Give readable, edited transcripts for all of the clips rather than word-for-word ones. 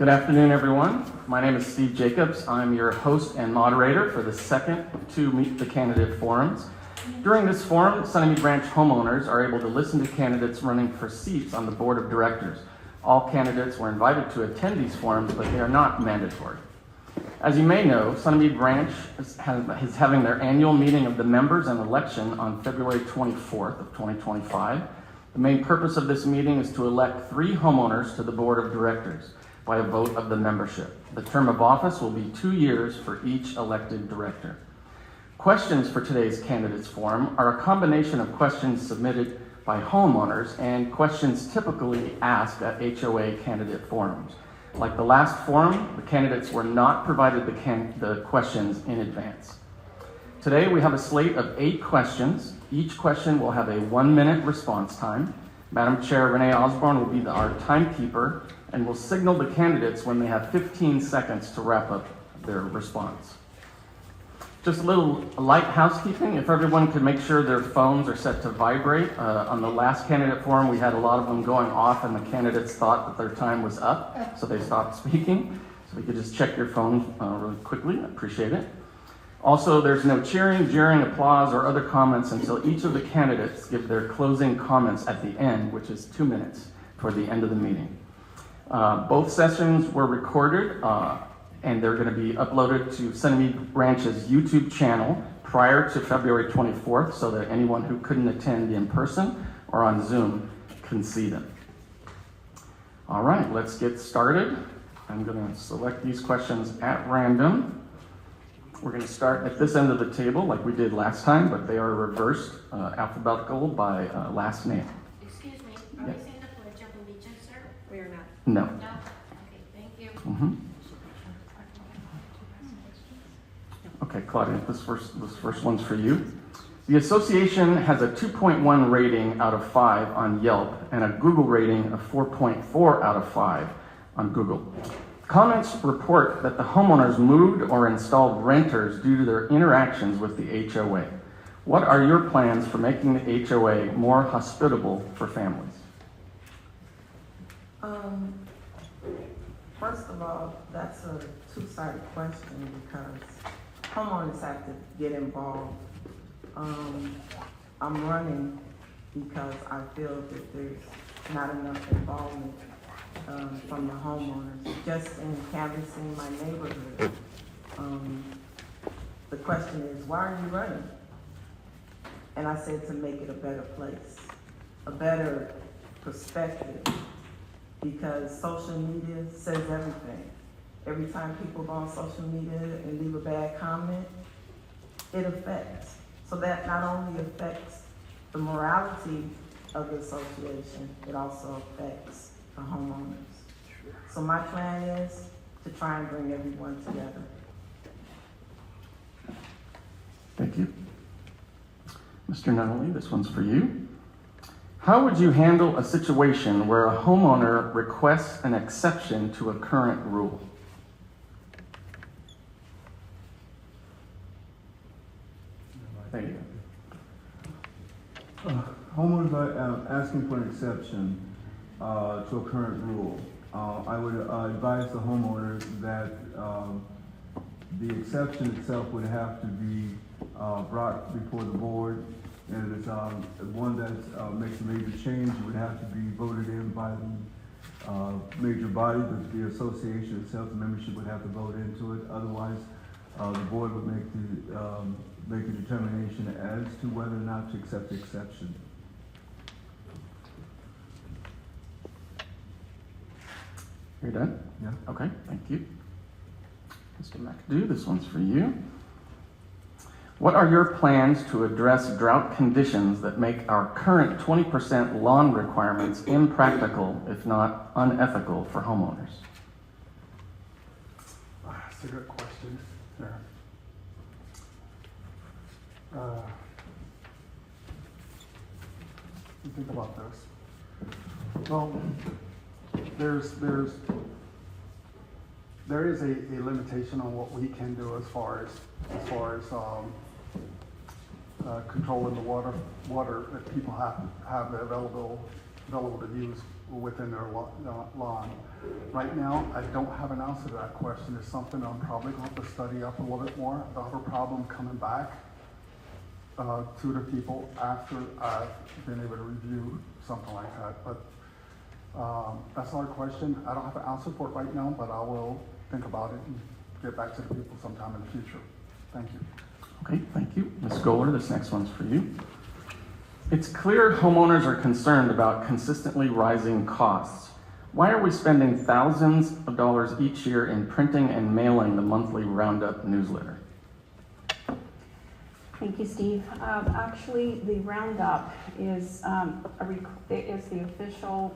Good afternoon, everyone. My name is Steve Jacobs. I'm your host and moderator for the second of two Meet the Candidate forums. During this forum, Sunnymead Ranch homeowners are able to listen to candidates running for seats on the board of directors. All candidates were invited to attend these forums, but they are not mandatory. As you may know, Sunnymead Ranch is having their annual meeting of the members and election on February 24th of 2025. The main purpose of this meeting is to elect 3 homeowners to the board of directors by a vote of the membership. The term of office will be 2 years for each elected director. Questions for today's candidates forum are a combination of questions submitted by homeowners and questions typically asked at HOA candidate forums. Like the last forum, the candidates were not provided the questions in advance. Today we have a slate of 8 questions. Each question will have a 1-minute response time. Madam Chair Renee Osborne will be our timekeeper and will signal the candidates when they have 15 seconds to wrap up their response. Just a little light housekeeping. If everyone could make sure their phones are set to vibrate. On the last candidate forum, we had a lot of them going off and the candidates thought that their time was up, so they stopped speaking. So if you could just check your phone really quickly, I appreciate it. Also, there's no cheering, jeering, applause, or other comments until each of the candidates give their closing comments at the end, which is 2 minutes toward the end of the meeting. Both sessions were recorded and they're going to be uploaded to Sunnymead Ranch's YouTube channel prior to February 24th so that anyone who couldn't attend in person or on Zoom can see them. All right, let's get started. I'm going to select these questions at random. We're going to start at this end of the table like we did last time, but they are reversed alphabetical by last name. Excuse me, are we saying the Pledge of Allegiance, sir? We are not. No. No? Okay, thank you. Okay, Claudia, this first one's for you. The association has a 2.1 rating out of 5 on Yelp and a Google rating of 4.4 out of 5 on Google. Comments report that the homeowners moved or installed renters due to their interactions with the HOA. What are your plans for making the HOA more hospitable for families? First of all, that's a two-sided question because homeowners have to get involved. I'm running because I feel that there's not enough involvement from the homeowners. Just in canvassing my neighborhood, the question is, why are you running? And I said to make it a better place, a better perspective, because social media says everything. Every time people go on social media and leave a bad comment, it affects. So that not only affects the morality of the association, it also affects the homeowners. So my plan is to try and bring everyone together. Thank you. Mr. Nunally, this one's for you. How would you handle a situation where a homeowner requests an exception to a current rule? There you go. Homeowners are asking for an exception to a current rule. I would advise the homeowner that the exception itself would have to be brought before the board, and if it's one that makes a major change, it would have to be voted in by the major body, the association itself. The membership would have to vote into it. Otherwise, the board would make a determination as to whether or not to accept the exception. You're done? Yeah. Okay, thank you. Mr. McAdoo, this one's for you. What are your plans to address drought conditions that make our current 20% lawn requirements impractical, if not unethical, for homeowners? That's a good question. There. Think about this. Well, there is a limitation on what we can do as far as controlling the water that people have available available to use within their lawn. Right now, I don't have an answer to that question. It's something I'm probably going to study up a little bit more. I don't have a problem coming back to the people after I've been able to review something like that. But that's not a question. I don't have an answer for it right now, but I will think about it and get back to the people sometime in the future. Thank you. Okay, thank you. Ms. Goeler, this next one's for you. It's clear homeowners are concerned about consistently rising costs. Why are we spending thousands of dollars each year in printing and mailing the monthly RoundUp newsletter? Thank you, Steve. Actually, the RoundUp is the official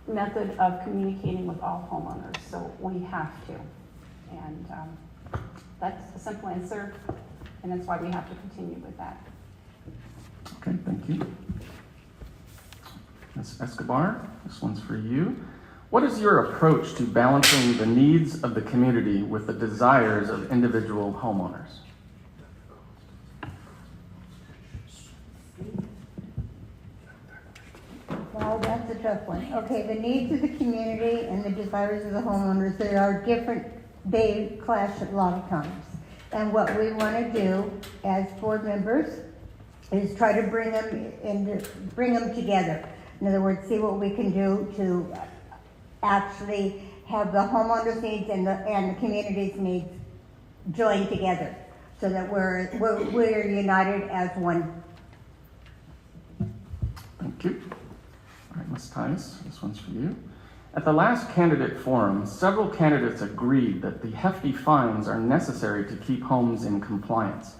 method of communicating with all homeowners, so we have to. And that's the simple answer, and that's why we have to continue with that. Okay, thank you. Ms. Escobar, this one's for you. What is your approach to balancing the needs of the community with the desires of individual homeowners? Well, that's a tough one. Okay, the needs of the community and the desires of the homeowners, they are different, they clash a lot of times. And what we want to do as board members is try to bring them together. In other words, see what we can do to actually have the homeowners' needs and the community's needs join together, so that we're united as one. Thank you. All right, Ms. Tyus, this one's for you. At the last candidate forum, several candidates agreed that the hefty fines are necessary to keep homes in compliance.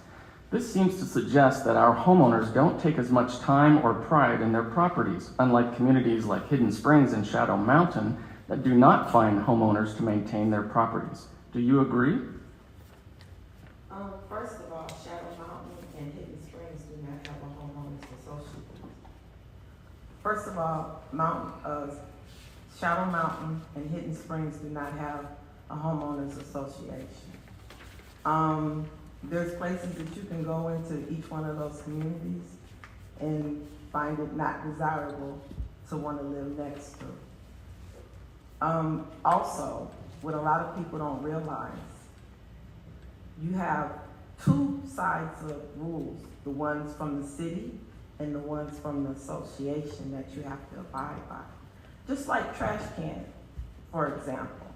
This seems to suggest that our homeowners don't take as much time or pride in their properties, unlike communities like Hidden Springs and Shadow Mountain that do not find homeowners to maintain their properties. Do you agree? First of all, Shadow Mountain and Hidden Springs do not have a homeowners association. First of all, Shadow Mountain and Hidden Springs do not have a homeowners association. There's places that you can go into each one of those communities and find it not desirable to want to live next to. Also, what a lot of people don't realize, you have two sides of rules, the ones from the city and the ones from the association that you have to abide by. Just like trash can, for example.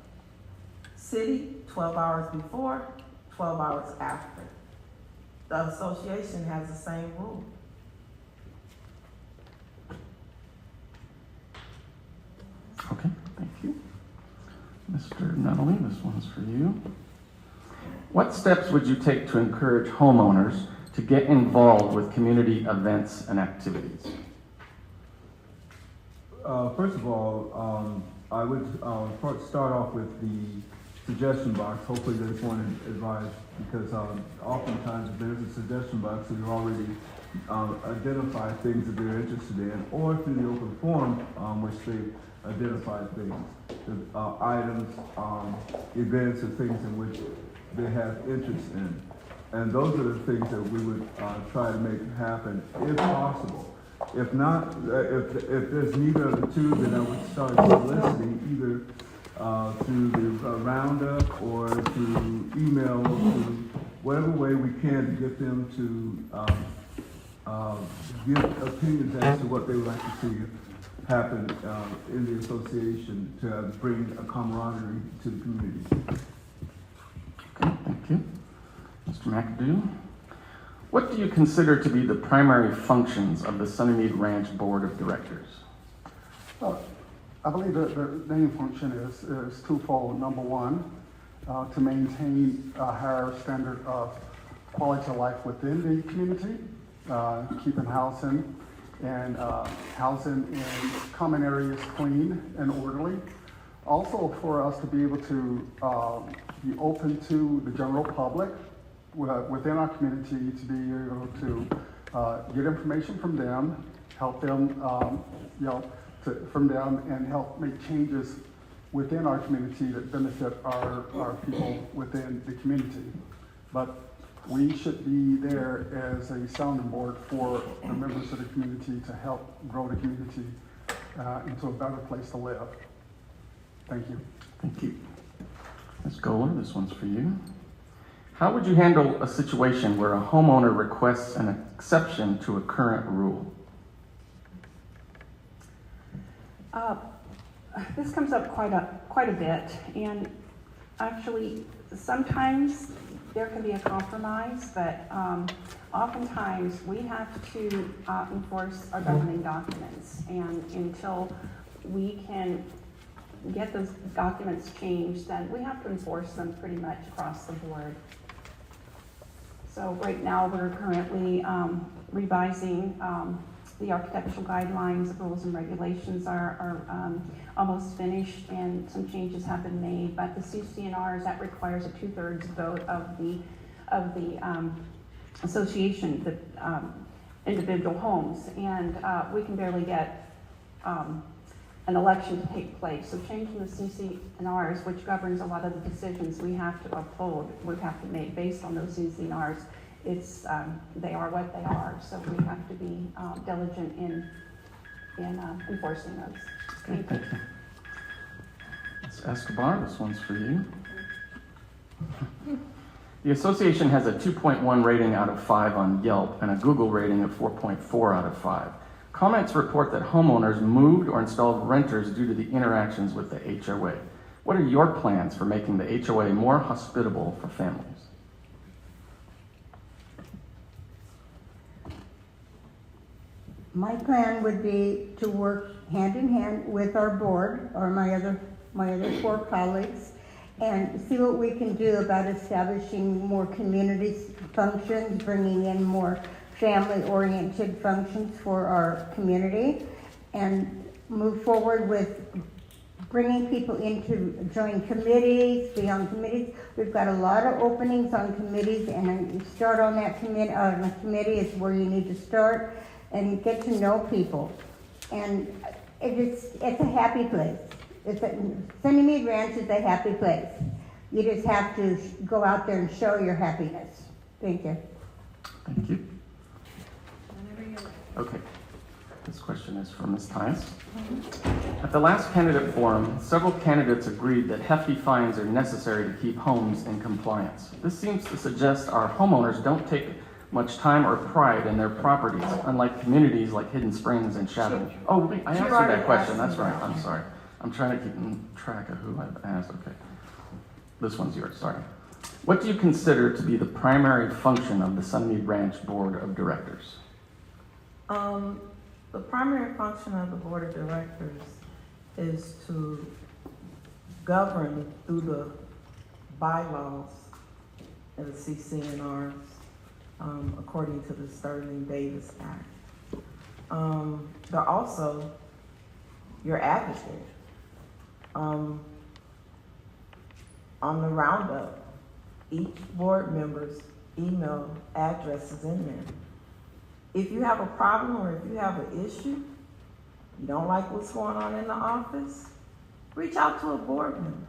City, 12 hours before, 12 hours after. The association has the same rule. Okay, thank you. Mr. Nunally, this one's for you. What steps would you take to encourage homeowners to get involved with community events and activities? First of all, I would start off with the suggestion box. Hopefully there's one advised, because oftentimes if there's a suggestion box, we already identify things that they're interested in, or through the open forum, which they identify things, items, events, or things in which they have interest in. And those are the things that we would try to make happen, if possible. If not, if there's neither of the two, then I would start soliciting either through the RoundUp or through email, or through whatever way we can to get them to give opinions as to what they would like to see happen in the association to bring a camaraderie to the community. Okay, thank you. Mr. McAdoo, what do you consider to be the primary functions of the Sunnymead Ranch Board of Directors? Well, I believe that the main function is twofold. Number one, to maintain a higher standard of quality of life within the community, keeping housing and common areas clean and orderly. Also, for us to be able to be open to the general public within our community, to be able to get information from them, help them, from them, and help make changes within our community that benefit our people within the community. But we should be there as a sounding board for the members of the community to help grow the community into a better place to live. Thank you. Thank you. Ms. Goeler, this one's for you. How would you handle a situation where a homeowner requests an exception to a current rule? This comes up quite a bit, and actually, sometimes there can be a compromise, but oftentimes we have to enforce our governing documents, and until we can get those documents changed, then we have to enforce them pretty much across the board. So right now, we're currently revising the architectural guidelines, rules and regulations are almost finished, and some changes have been made, but the CC&Rs, that requires a 2/3 vote of the association, the individual homes, and we can barely get an election to take place. So changing the CC&Rs, which governs a lot of the decisions we have to uphold, we have to make based on those CC&Rs. It's they are what they are, so we have to be diligent in enforcing those. Thank you. Ms. Escobar, this one's for you. The association has a 2.1 rating out of 5 on Yelp and a Google rating of 4.4 out of 5. Comments report that homeowners moved or installed renters due to the interactions with the HOA. What are your plans for making the HOA more hospitable for families? My plan would be to work hand in hand with our board, or my other 4 colleagues, and see what we can do about establishing more community functions, bringing in more family-oriented functions for our community, and move forward with bringing people in to join committees, be on committees. We've got a lot of openings on committees, and you start on that committee is where you need to start and get to know people. And it's a happy place. Sunnymead Ranch is a happy place. You just have to go out there and show your happiness. Thank you. Thank you. Whenever you're ready. Okay. This question is from Ms. Tyus. At the last candidate forum, several candidates agreed that hefty fines are necessary to keep homes in compliance. This seems to suggest our homeowners don't take much time or pride in their properties, unlike communities like Hidden Springs and Shadow. Oh, wait, I asked you that question. That's right. I'm sorry. I'm trying to keep track of who I've asked. Okay. This one's yours. Sorry. What do you consider to be the primary function of the Sunnymead Ranch Board of Directors? The primary function of the board of directors is to govern through the bylaws and the CC&Rs, according to the Sterling Davis Act. They're also your advocate. On the RoundUp, each board member's email address is in there. If you have a problem or if you have an issue, you don't like what's going on in the office, reach out to a board member.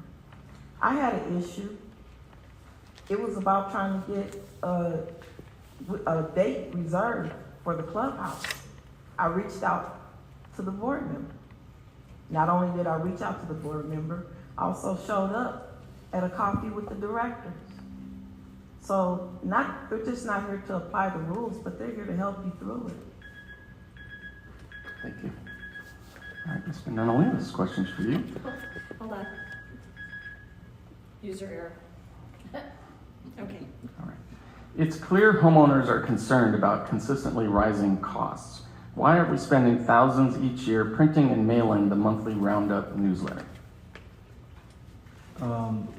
I had an issue. It was about trying to get a date reserved for the clubhouse. I reached out to the board member. Not only did I reach out to the board member, I also showed up at a coffee with the directors. So they're just not here to apply the rules, but they're here to help you through it. Thank you. All right, Mr. Nunally, this question's for you. Hold on. User error. Okay. All right. It's clear homeowners are concerned about consistently rising costs. Why are we spending thousands each year printing and mailing the monthly RoundUp newsletter?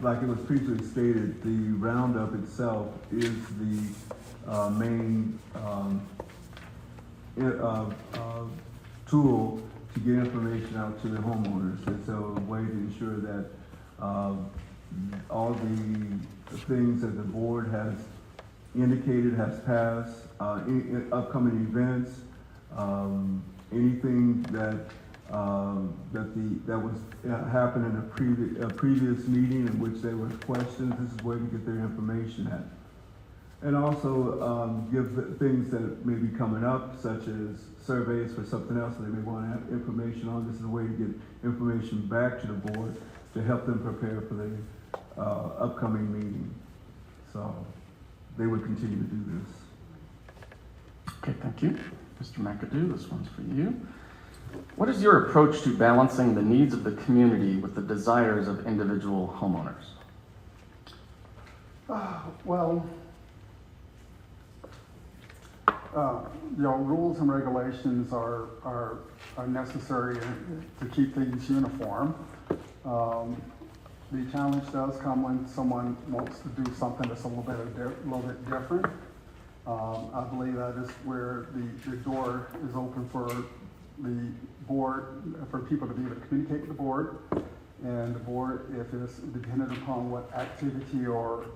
Like it was previously stated, the RoundUp itself is the main tool to get information out to the homeowners. It's a way to ensure that all the things that the board has indicated has passed, upcoming events, anything that was happened in a previous meeting in which there was questions. This is where to get their information at. And also give the things that may be coming up, such as surveys for something else that they may want to have information on. This is a way to get information back to the board to help them prepare for the upcoming meeting. So they would continue to do this. Okay, thank you. Mr. McAdoo, this one's for you. What is your approach to balancing the needs of the community with the desires of individual homeowners? Well, rules and regulations are necessary to keep things uniform. The challenge does come when someone wants to do something that's a little bit different. I believe that is where the door is open for the board, for people to be able to communicate with the board. And the board, if it's dependent upon what activity or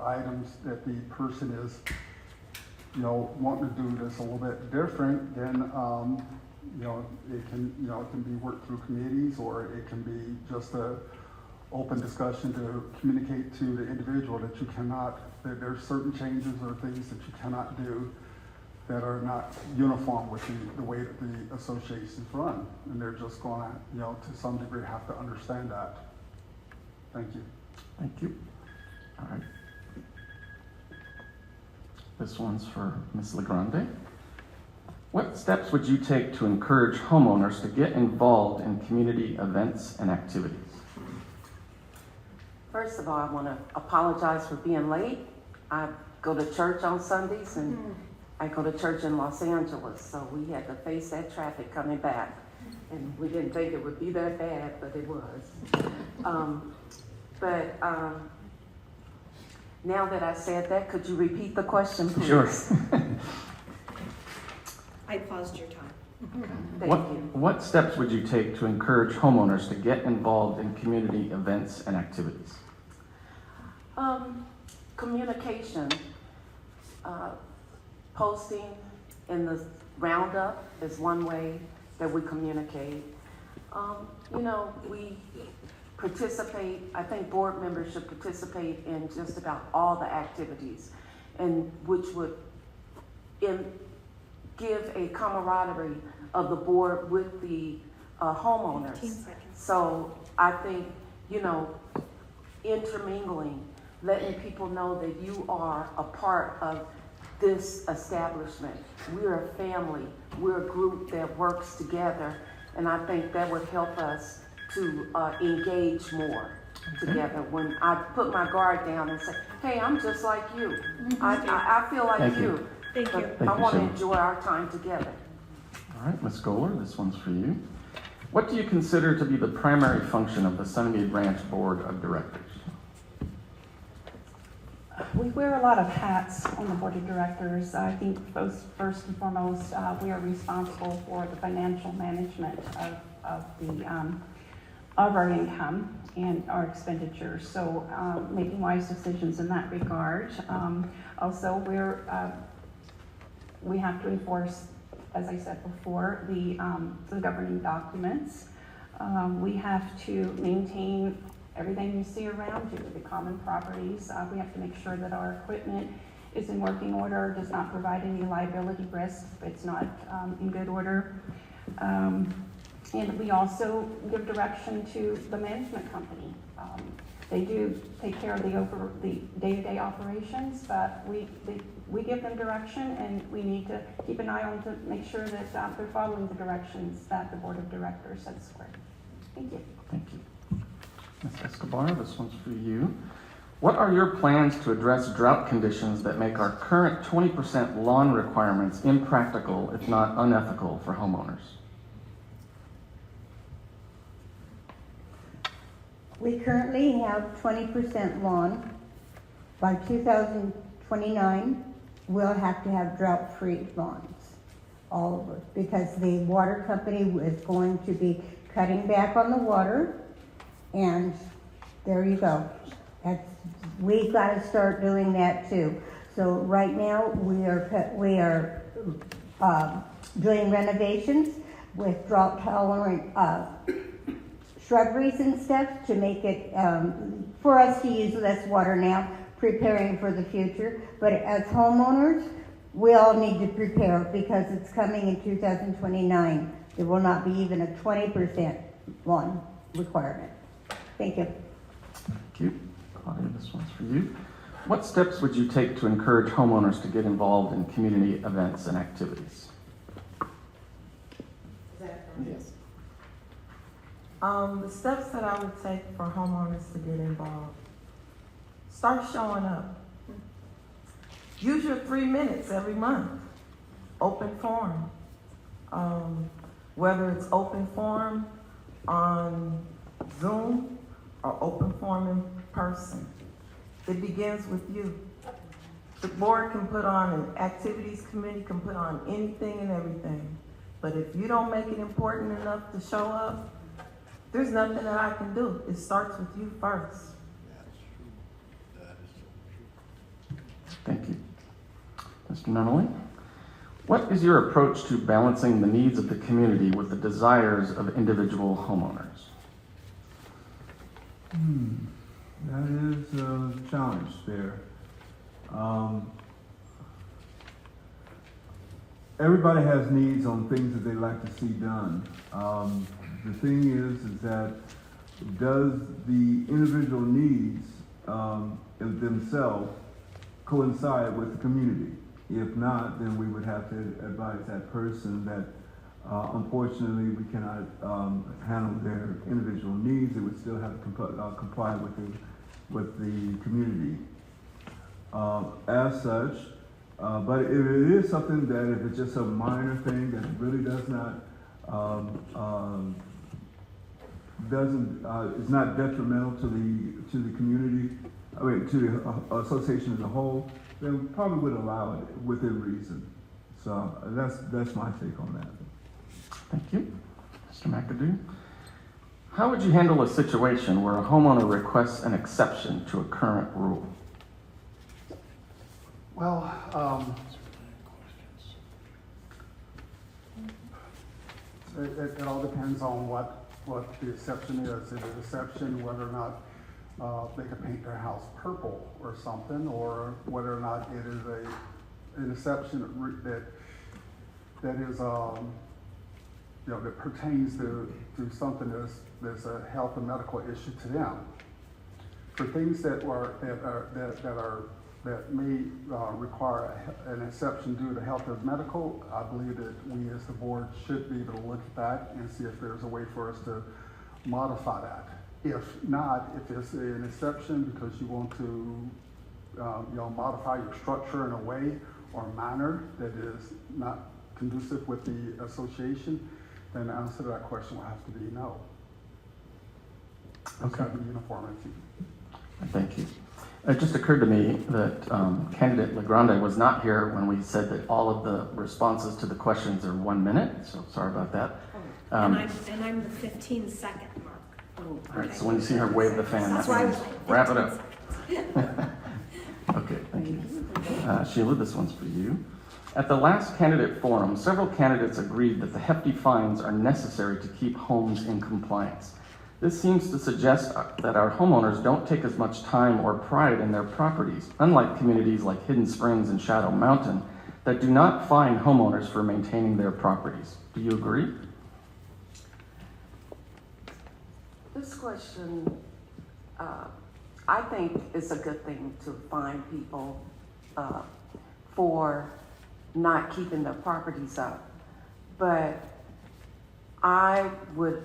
items that the person is, wanting to do that's a little bit different, then, it can be worked through committees, or it can be just a open discussion to communicate to the individual that that there's certain changes or things that you cannot do that are not uniform with the way that the associations run. And they're just going to, to some degree have to understand that. Thank you. Thank you. All right. This one's for Ms. LeGrande. What steps would you take to encourage homeowners to get involved in community events and activities? First of all, I want to apologize for being late. I go to church on Sundays, and I go to church in Los Angeles, so we had to face that traffic coming back. And we didn't think it would be that bad, but it was. Now that I said that, could you repeat the question, please? Sure. I paused your time. Thank you. What steps would you take to encourage homeowners to get involved in community events and activities? Communication. Posting in the RoundUp is one way that we communicate. We participate, I think board members should participate in just about all the activities, and which would give a camaraderie of the board with the homeowners. 15 seconds. So I think, intermingling, letting people know that you are a part of this establishment. We're a family. We're a group that works together, and I think that would help us to engage more together. When I put my guard down and say, hey, I'm just like you. I feel like Thank you. you. Thank you. But I want to so much. enjoy our time together. All right, Ms. Goeler, this one's for you. What do you consider to be the primary function of the Sunnymead Ranch Board of Directors? We wear a lot of hats on the board of directors. I think first and foremost, we are responsible for the financial management of our income and our expenditures. So making wise decisions in that regard. Also, we have to enforce, as I said before, the governing documents. We have to maintain everything you see around you, the common properties. We have to make sure that our equipment is in working order, does not provide any liability risks if it's not in good order. And we also give direction to the management company. They do take care of the day-to-day operations, but we give them direction, and we need to keep an eye on to make sure that they're following the directions that the board of directors sets forth. Thank you. Thank you. Ms. Escobar, this one's for you. What are your plans to address drought conditions that make our current 20% lawn requirements impractical, if not unethical, for homeowners? We currently have 20% lawn. By 2029, we'll have to have drought-free lawns, all over, because the water company is going to be cutting back on the water, and there you go. We've got to start doing that too. So right now, we are doing renovations with drought-tolerant shrubberies and stuff to make it, for us to use less water now, preparing for the future. But as homeowners, we all need to prepare because it's coming in 2029. There will not be even a 20% lawn requirement. Thank you. Thank you. Claudia, this one's for you. What steps would you take to encourage homeowners to get involved in community events and activities? Yes. The steps that I would take for homeowners to get involved: start showing up. Use your 3 minutes every month. Open forum. Whether it's open forum on Zoom or open forum in person. It begins with you. The board can put on, an activities committee can put on anything and everything. But if you don't make it important enough to show up, there's nothing that I can do. It starts with you first. Thank you. Mr. Nunally, what is your approach to balancing the needs of the community with the desires of individual homeowners? That is a challenge there. Everybody has needs on things that they like to see done. The thing is that does the individual needs themselves coincide with the community? If not, then we would have to advise that person that unfortunately we cannot handle their individual needs. They would still have to comply with the community. As such, but if it is something that if it's just a minor thing that really does not is not detrimental to the community, I mean to the association as a whole, then we probably would allow it within reason. So that's my take on that. Thank you. Mr. McAdoo, how would you handle a situation where a homeowner requests an exception to a current rule? Well, it all depends on what the exception is. Is it an exception whether or not they could paint their house purple or something, or whether or not it is an exception that is that pertains to something that's a health and medical issue to them. For things that may require an exception due to health or medical, I believe that we as the board should be able to look at that and see if there's a way for us to modify that. If not, if it's an exception because you want to modify your structure in a way or manner that is not conducive with the association, then the answer to that question will have to be no. Okay. It's uniformity. Thank you. It just occurred to me that candidate LeGrande was not here when we said that all of the responses to the questions are 1 minute, so sorry about that. And I'm the 15-second mark. All right, so when you see her wave the fan, That's that why I means was like, wrap it up. Okay, thank you. Sheila, this one's for you. At the last candidate forum, several candidates agreed that the hefty fines are necessary to keep homes in compliance. This seems to suggest that our homeowners don't take as much time or pride in their properties, unlike communities like Hidden Springs and Shadow Mountain that do not fine homeowners for maintaining their properties. Do you agree? This question, I think it's a good thing to fine people for not keeping their properties up. But I would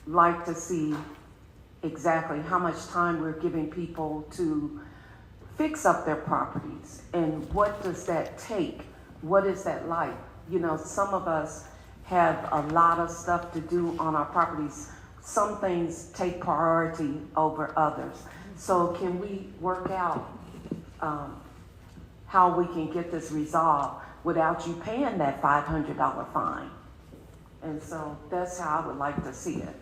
like to see exactly how much time we're giving people to fix up their properties and what does that take? What is that like? You know, some of us have a lot of stuff to do on our properties. Some things take priority over others. So can we work out how we can get this resolved without you paying that $500 fine? And so that's how I would like to see it.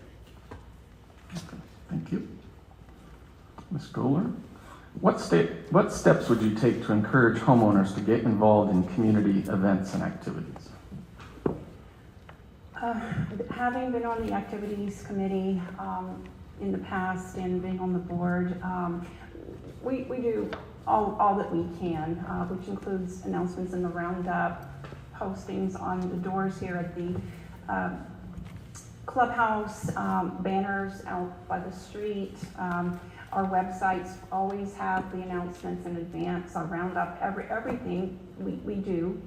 Okay, thank you. Ms. Goeler, what steps would you take to encourage homeowners to get involved in community events and activities? Having been on the activities committee in the past and being on the board, we do all that we can, which includes announcements in the RoundUp, postings on the doors here at the clubhouse, banners out by the street. Our websites always have the announcements in advance. Our RoundUp, everything we do,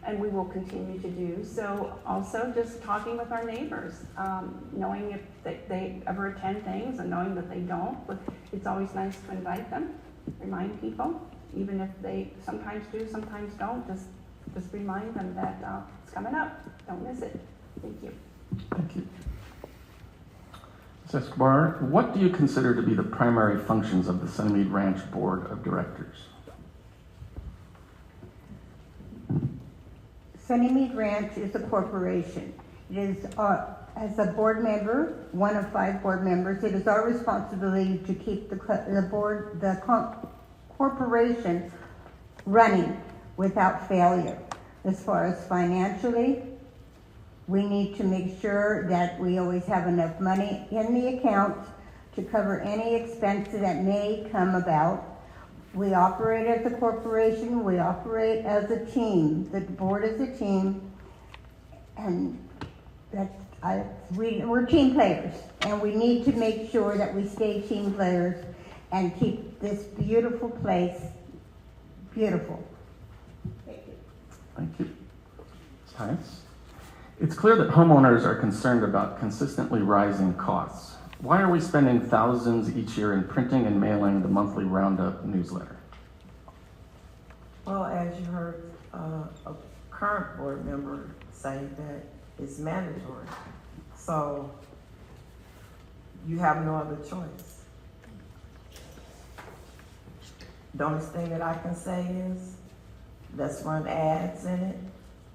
and we will continue to do. So also just talking with our neighbors, knowing if they ever attend things and knowing that they don't, but it's always nice to invite them, remind people, even if they sometimes do, sometimes don't, just remind them that it's coming up, don't miss it. Thank you. Thank you. Ms. Escobar, what do you consider to be the primary functions of the Sunnymead Ranch Board of Directors? Sunnymead Ranch is a corporation. It is, as a board member, one of 5 board members, it is our responsibility to keep the corporation running without failure. As far as financially, we need to make sure that we always have enough money in the account to cover any expenses that may come about. We operate as a corporation, we operate as a team. The board is a team, and we're team players, and we need to make sure that we stay team players and keep this beautiful place beautiful. Thank you. Thank you. Ms. Tyus? It's clear that homeowners are concerned about consistently rising costs. Why are we spending thousands each year in printing and mailing the monthly RoundUp newsletter? Well, as you heard a current board member say, that it's mandatory. So you have no other choice. The only thing that I can say is, let's run ads in it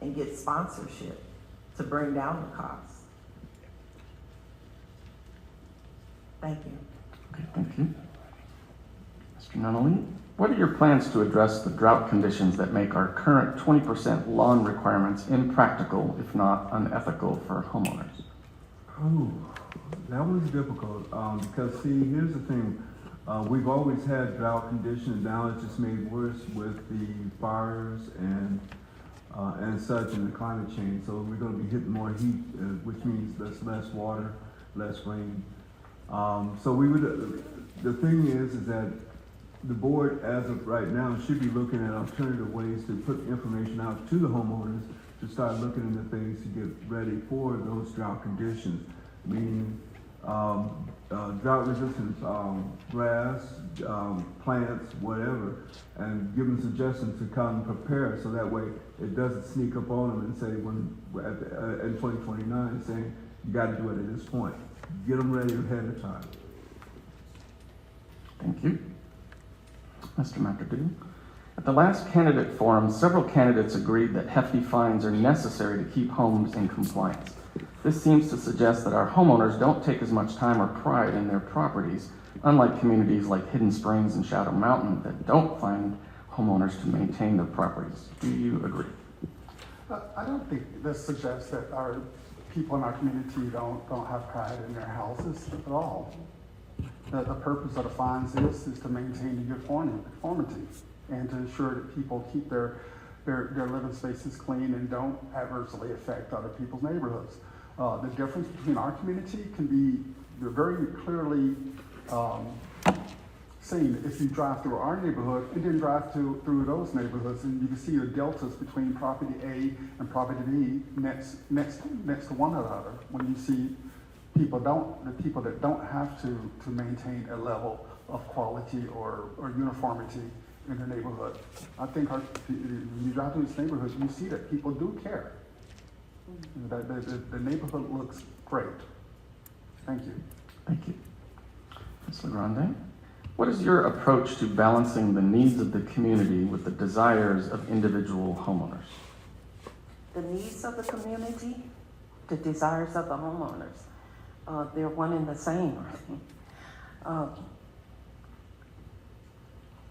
and get sponsorship to bring down the cost. Thank you. Okay, thank you. Mr. Nunally, what are your plans to address the drought conditions that make our current 20% lawn requirements impractical, if not unethical, for homeowners? Oh, that was difficult, because see, here's the thing. We've always had drought conditions, now it's just made worse with the fires and such, and the climate change. So we're going to be hitting more heat, which means there's less water, less rain. So we would, the thing is that the board, as of right now, should be looking at alternative ways to put information out to the homeowners to start looking into things to get ready for those drought conditions, meaning drought resistance, grass, plants, whatever, and give them suggestions to come prepare, so that way it doesn't sneak up on them and say in 2029 saying you got to do it at this point. Get them ready ahead of time. Thank you. Mr. McAdoo, at the last candidate forum, several candidates agreed that hefty fines are necessary to keep homes in compliance. This seems to suggest that our homeowners don't take as much time or pride in their properties, unlike communities like Hidden Springs and Shadow Mountain that don't find homeowners to maintain their properties. Do you agree? I don't think this suggests that our people in our community don't have pride in their houses at all. The purpose of the fines is to maintain the conformity and to ensure that people keep their living spaces clean and don't adversely affect other people's neighborhoods. The difference between our community can be very clearly seen if you drive through our neighborhood and then drive through those neighborhoods, and you can see the deltas between property A and property B next to one another. When you see the people that don't have to maintain a level of quality or uniformity in their neighborhood. I think when you drive through this neighborhood, you see that people do care. The neighborhood looks great. Thank you. Thank you. Ms. LeGrande, what is your approach to balancing the needs of the community with the desires of individual homeowners? The needs of the community, the desires of the homeowners, they're one and the same.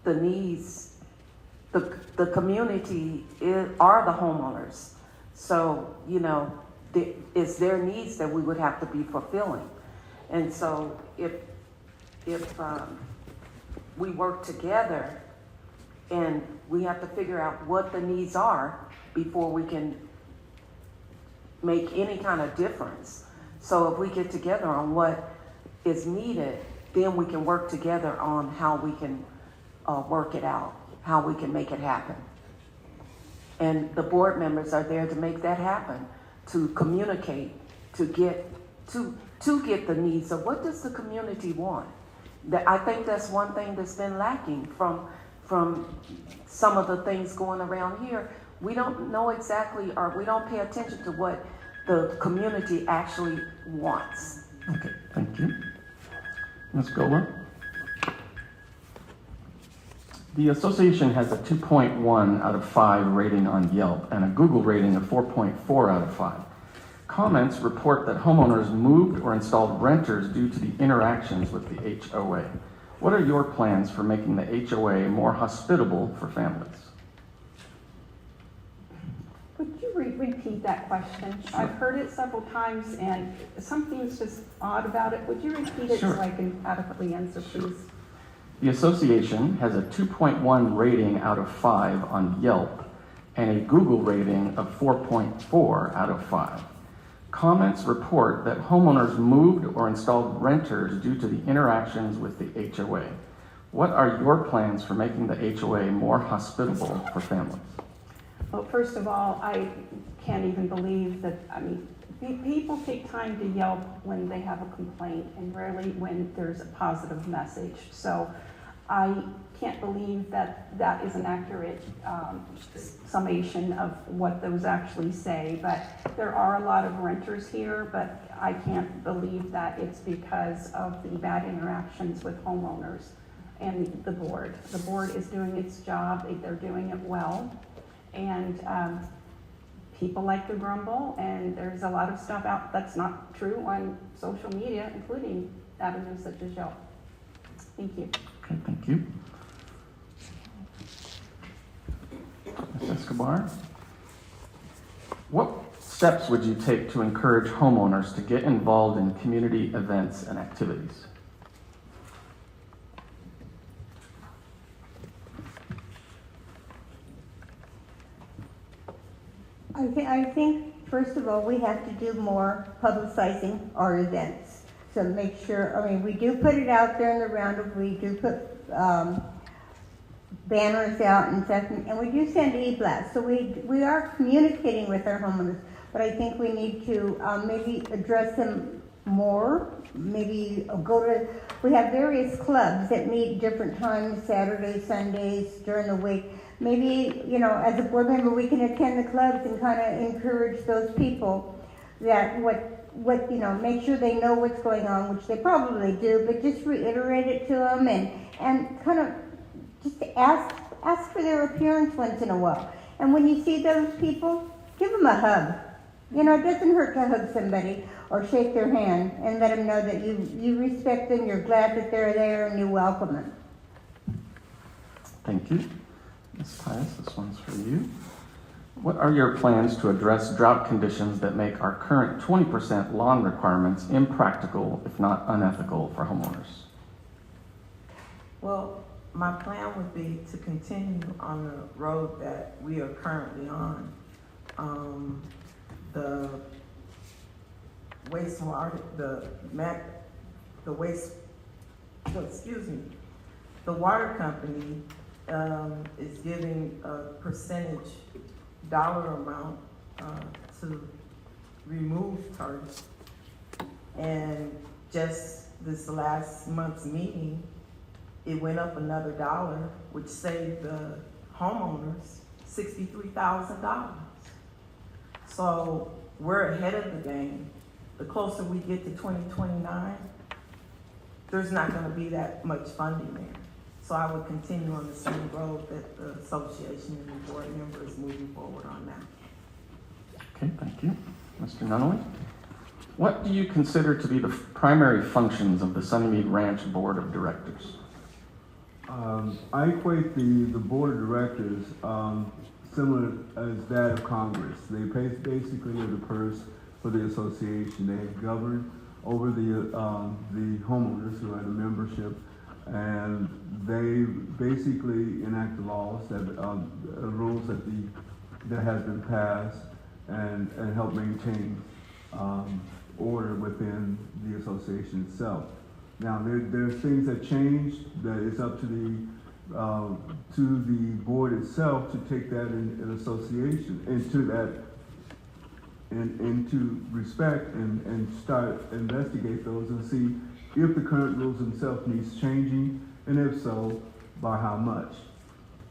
The needs, the community are the homeowners. So, it's their needs that we would have to be fulfilling. And so if we work together and we have to figure out what the needs are before we can make any kind of difference. So if we get together on what is needed, then we can work together on how we can work it out, how we can make it happen. And the board members are there to make that happen, to communicate, to get the needs of what does the community want. I think that's one thing that's been lacking from some of the things going around here. We don't know exactly, or we don't pay attention to what the community actually wants. Okay, thank you. Ms. Goeler? The association has a 2.1 out of 5 rating on Yelp and a Google rating of 4.4 out of 5. Comments report that homeowners moved or installed renters due to the interactions with the HOA. What are your plans for making the HOA more hospitable for families? Would you repeat that question? Sure. I've heard it several times and something's just odd about it. Would you repeat it Sure. so I can adequately answer, please? The association has a 2.1 rating out of 5 on Yelp and a Google rating of 4.4 out of 5. Comments report that homeowners moved or installed renters due to the interactions with the HOA. What are your plans for making the HOA more hospitable for families? Well, first of all, I can't even believe that, people take time to Yelp when they have a complaint and rarely when there's a positive message. So I can't believe that that is an accurate summation of what those actually say. But there are a lot of renters here, but I can't believe that it's because of the bad interactions with homeowners and the board. The board is doing its job. They're doing it well. And people like to grumble, and there's a lot of stuff out that's not true on social media, including avenues such as Yelp. Thank you. Okay, thank you. Ms. Escobar, what steps would you take to encourage homeowners to get involved in community events and activities? I think, first of all, we have to do more publicizing our events. So make sure, we do put it out there in the roundup, we do put banners out and stuff, and we do send e-blasts. So we are communicating with our homeowners, but I think we need to maybe address them more. Maybe we have various clubs that meet different times, Saturdays, Sundays, during the week. Maybe, as a board member, we can attend the clubs and kind of encourage those people that make sure they know what's going on, which they probably do, but just reiterate it to them and kind of just ask for their appearance once in a while. And when you see those people, give them a hug. It doesn't hurt to hug somebody or shake their hand and let them know that you respect them, you're glad that they're there, and you welcome them. Thank you. Ms. Tyus, this one's for you. What are your plans to address drought conditions that make our current 20% lawn requirements impractical, if not unethical, for homeowners? Well, my plan would be to continue on the road that we are currently on. The wastewater, the water company is giving a percentage dollar amount to remove turf. And just this last month's meeting, it went up another $1, which saved the homeowners $63,000. So we're ahead of the game. The closer we get to 2029, there's not going to be that much funding there. So I would continue on the same road that the association and the board member is moving forward on now. Okay, thank you. Mr. Nunally, what do you consider to be the primary functions of the Sunnymead Ranch Board of Directors? I equate the board of directors similar as that of Congress. They basically are the purse for the association. They govern over the homeowners who are the membership, and they basically enact the laws that, rules that has been passed and help maintain, order within the association itself. Now, there's things that change that it's up to the board itself to take that in association, into respect and start investigate those and see if the current rules themselves needs changing, and if so, by how much.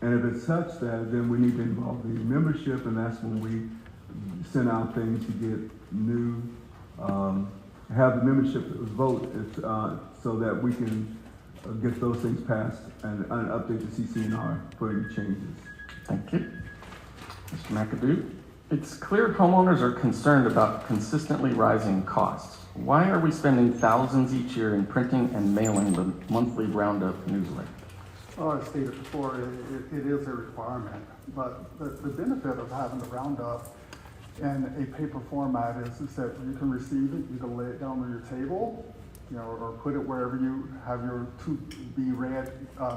And if it's such that, then we need to involve the membership, and that's when we send out things to get new, have the membership vote so that we can get those things passed and update the CC&R for any changes. Thank you. Mr. McAdoo, it's clear homeowners are concerned about consistently rising costs. Why are we spending thousands each year in printing and mailing the monthly RoundUp newsletter? Well, as stated before, it is a requirement, but the benefit of having the RoundUp in a paper format is that you can receive it, you can lay it down on your table, or put it wherever you have your to-be-read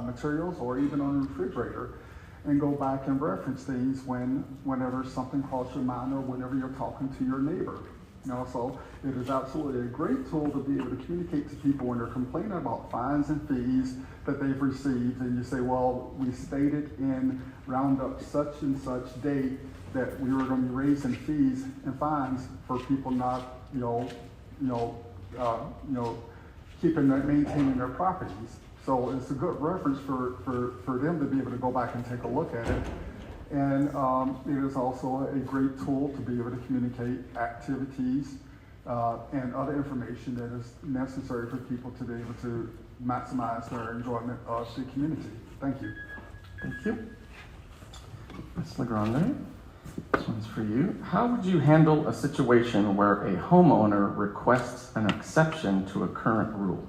materials, or even on the refrigerator, and go back and reference things whenever something crosses your mind or whenever you're talking to your neighbor. So it is absolutely a great tool to be able to communicate to people when they're complaining about fines and fees that they've received, and you say, well, we stated in RoundUp such and such date that we were going to be raising fees and fines for people not, maintaining their properties. So it's a good reference for them to be able to go back and take a look at it. And it is also a great tool to be able to communicate activities and other information that is necessary for people to be able to maximize their enjoyment of the community. Thank you. Thank you. Ms. LeGrande, this one's for you. How would you handle a situation where a homeowner requests an exception to a current rule?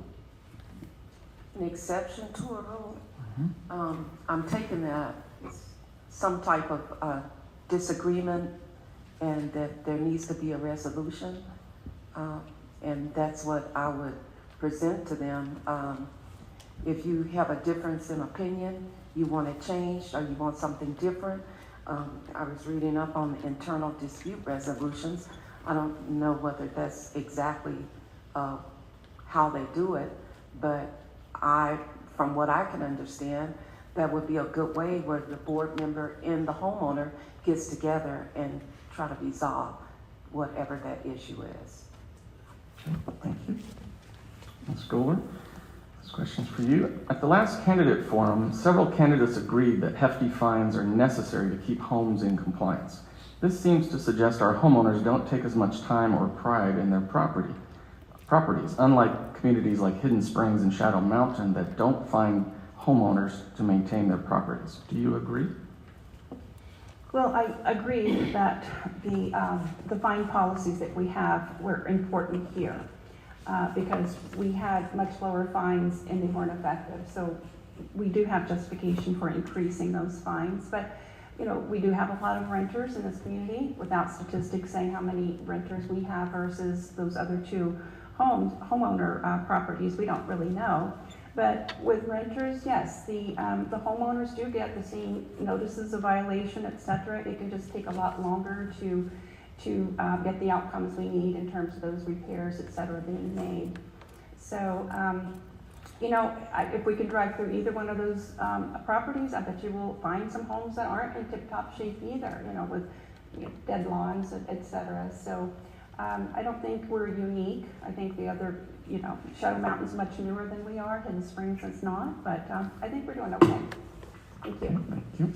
An exception to a rule? I'm taking that some type of disagreement and that there needs to be a resolution. And that's what I would present to them. If you have a difference in opinion, you want it changed or you want something different. I was reading up on internal dispute resolutions. I don't know whether that's exactly how they do it, but from what I can understand, that would be a good way where the board member and the homeowner gets together and try to resolve whatever that issue is. Thank you. Ms. Goeler, this question's for you. At the last candidate forum, several candidates agreed that hefty fines are necessary to keep homes in compliance. This seems to suggest our homeowners don't take as much time or pride in their properties, unlike communities like Hidden Springs and Shadow Mountain that don't find homeowners to maintain their properties. Do you agree? Well, I agree that the fine policies that we have were important here because we had much lower fines and they weren't effective. So we do have justification for increasing those fines. But, we do have a lot of renters in this community without statistics saying how many renters we have versus those other two homeowner properties. We don't really know. But with renters, yes, the homeowners do get the same notices of violation, et cetera. It can just take a lot longer to get the outcomes we need in terms of those repairs, et cetera, being made. So, if we can drive through either one of those properties, I bet you will find some homes that aren't in tip-top shape either, with dead lawns, et cetera. So I don't think we're unique. I think the other, Shadow Mountain's much newer than we are. Hidden Springs is not, but I think we're doing okay. Thank you. Thank you.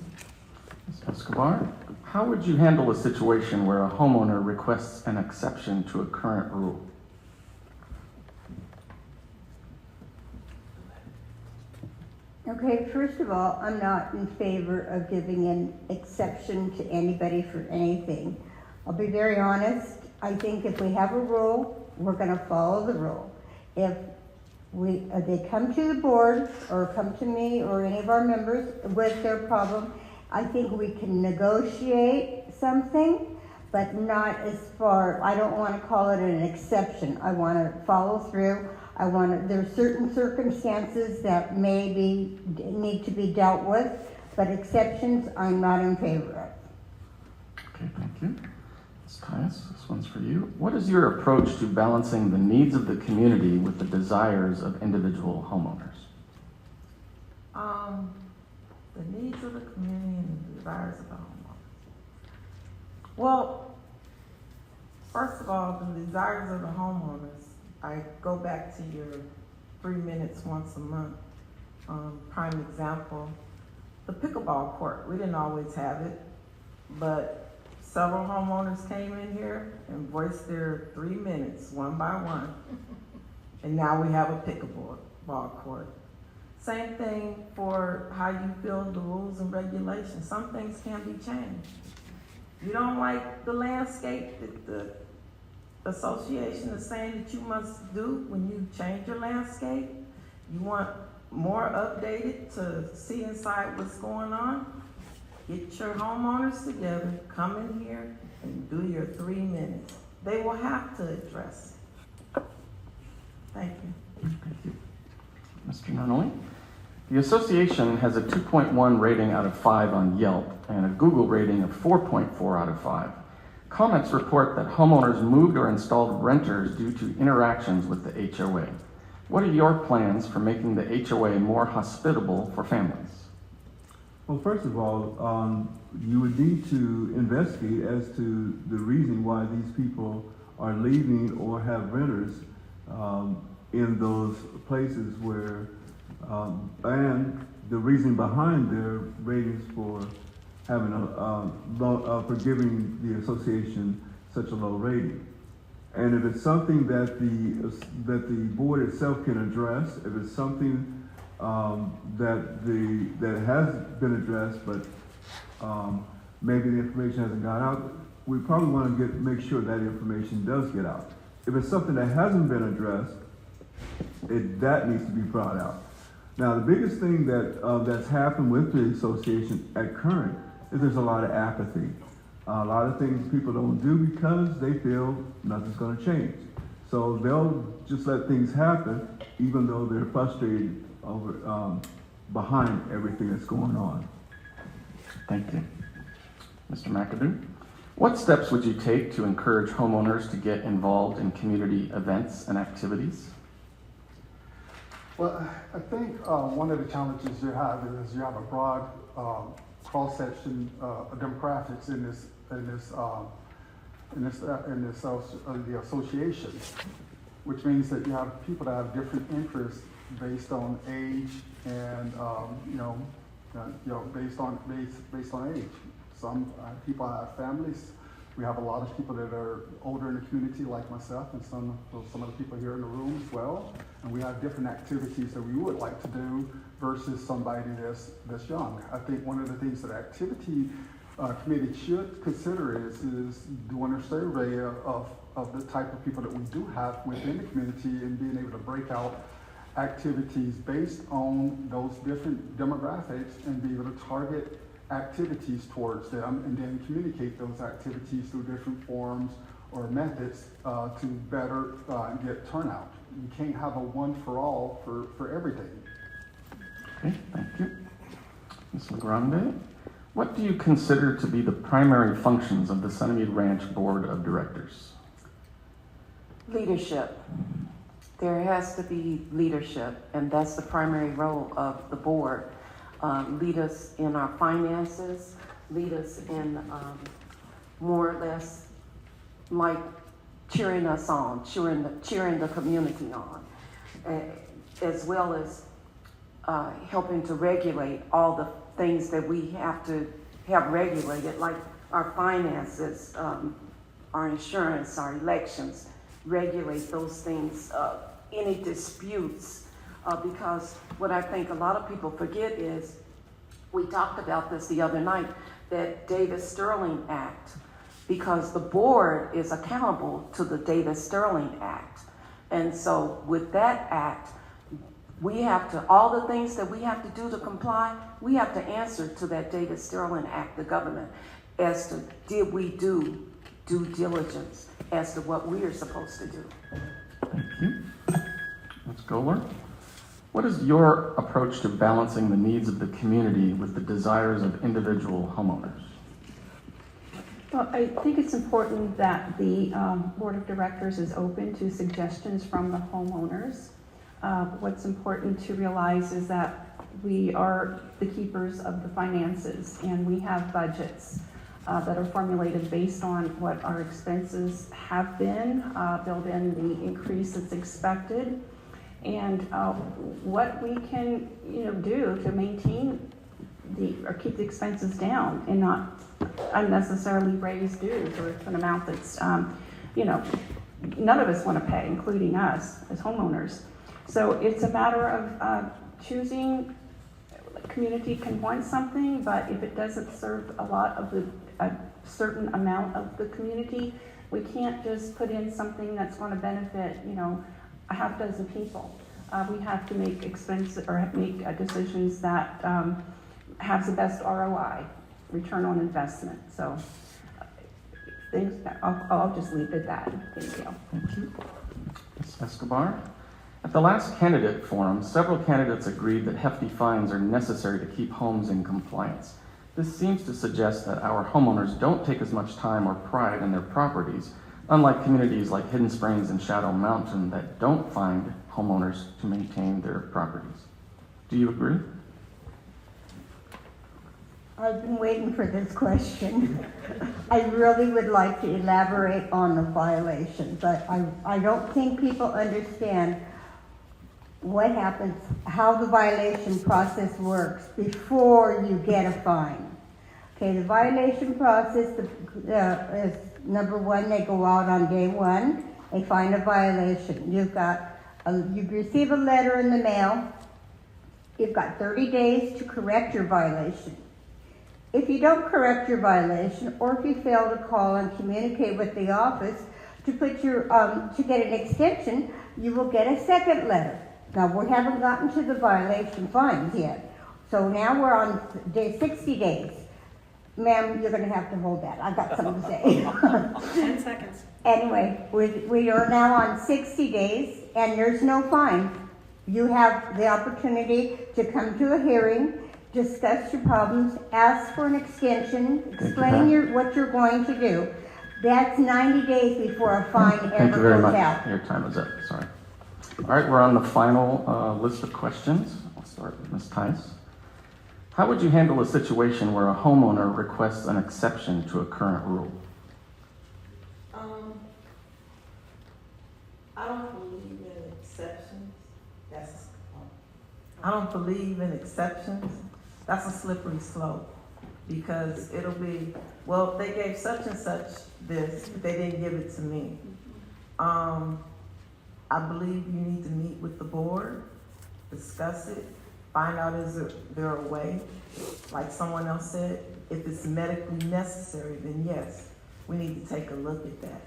Ms. Escobar, how would you handle a situation where a homeowner requests an exception to a current rule? Okay, first of all, I'm not in favor of giving an exception to anybody for anything. I'll be very honest. I think if we have a rule, we're going to follow the rule. If they come to the board or come to me or any of our members with their problem, I think we can negotiate something, but not as far, I don't want to call it an exception. I want to follow through. There's certain circumstances that maybe need to be dealt with, but exceptions I'm not in favor of. Okay, thank you. Ms. Tyus, this one's for you. What is your approach to balancing the needs of the community with the desires of individual homeowners? The needs of the community and the desires of the homeowners. Well, first of all, the desires of the homeowners, I go back to your 3 minutes once a month. Prime example, the pickleball court. We didn't always have it, but several homeowners came in here and voiced their 3 minutes one by one. And now we have a pickleball court. Same thing for how you feel the rules and regulations. Some things can be changed. You don't like the landscape that the association is saying that you must do when you change your landscape. You want more updated to see inside what's going on. Get your homeowners together, come in here and do your 3 minutes. They will have to address it. Thank you. Thank you. Mr. Nunally? The association has a 2.1 rating out of 5 on Yelp and a Google rating of 4.4 out of 5. Comments report that homeowners moved or installed renters due to interactions with the HOA. What are your plans for making the HOA more hospitable for families? Well, first of all, you would need to investigate as to the reason why these people are leaving or have renters in those places where, and the reason behind their ratings for having for giving the association such a low rating. And if it's something that the board itself can address, if it's something that has been addressed, but maybe the information hasn't got out, we probably want to make sure that information does get out. If it's something that hasn't been addressed, that needs to be brought out. Now, the biggest thing that's happened with the association at current is there's a lot of apathy. A lot of things people don't do because they feel nothing's going to change. So they'll just let things happen, even though they're frustrated over behind everything that's going on. Thank you. Mr. McAdoo? What steps would you take to encourage homeowners to get involved in community events and activities? Well, I think one of the challenges you have is you have a broad cross-section of demographics in the association, which means that you have people that have different interests based on age and based on age. Some people have families. We have a lot of people that are older in the community, like myself, and some of the people here in the room as well. And we have different activities that we would like to do versus somebody that's young. I think one of the things that activity committee should consider is doing a survey of the type of people that we do have within the community and being able to break out activities based on those different demographics and be able to target activities towards them and then communicate those activities through different forms or methods to better get turnout. You can't have a one for all for everything. Okay, thank you. Ms. LeGrande, what do you consider to be the primary functions of the Sunnymead Ranch Board of Directors? Leadership. There has to be leadership, and that's the primary role of the board. Lead us in our finances, lead us in more or less like cheering us on, cheering the community on, as well as helping to regulate all the things that we have to have regulated, like our finances, our insurance, our elections, regulate those things, any disputes. Because what I think a lot of people forget is, we talked about this the other night, that Davis-Sterling Act, because the board is accountable to the Davis-Sterling Act. And so with that act, we have to, all the things that we have to do to comply, we have to answer to that Davis-Sterling Act, the government, as to did we do due diligence as to what we are supposed to do. Thank you. Ms. Goeler, what is your approach to balancing the needs of the community with the desires of individual homeowners? Well, I think it's important that the board of directors is open to suggestions from the homeowners. What's important to realize is that we are the keepers of the finances, and we have budgets that are formulated based on what our expenses have been, build in the increase that's expected, and what we can, do to maintain or keep the expenses down and not unnecessarily raise dues or an amount that's, none of us want to pay, including us as homeowners. So it's a matter of choosing. Community can want something, but if it doesn't serve a certain amount of the community, we can't just put in something that's going to benefit, a half dozen people. We have to make make decisions that have the best ROI, return on investment. So I'll just leave it at that. Thank you. Thank you. Ms. Escobar? At the last candidate forum, several candidates agreed that hefty fines are necessary to keep homes in compliance. This seems to suggest that our homeowners don't take as much time or pride in their properties, unlike communities like Hidden Springs and Shadow Mountain that don't find homeowners to maintain their properties. Do you agree? I've been waiting for this question. I really would like to elaborate on the violation, but I don't think people understand what happens, how the violation process works before you get a fine. Okay, the violation process is number one, they go out on day one, they find a violation. You receive a letter in the mail, you've got 30 days to correct your violation. If you don't correct your violation, or if you fail to call and communicate with the office to get an extension, you will get a second letter. Now, we haven't gotten to the violation fines yet. So now we're on day 60 days. Ma'am, you're gonna have to hold that. I've got something to say. 10 seconds. Anyway, we are now on 60 days and there's no fine. You have the opportunity to come to a hearing, discuss your problems, ask for an extension, explain what you're going to do. That's 90 days before a fine Thank ever you very goes much. out. Your time is up. Sorry. All right, we're on the final list of questions. I'll start with Ms. Tyus. How would you handle a situation where a homeowner requests an exception to a current rule? I don't believe in exceptions. I don't believe in exceptions. That's a slippery slope because it'll be, well, they gave such and such this, but they didn't give it to me. I believe you need to meet with the board, discuss it, find out is there a way, like someone else said, if it's medically necessary, then yes, we need to take a look at that.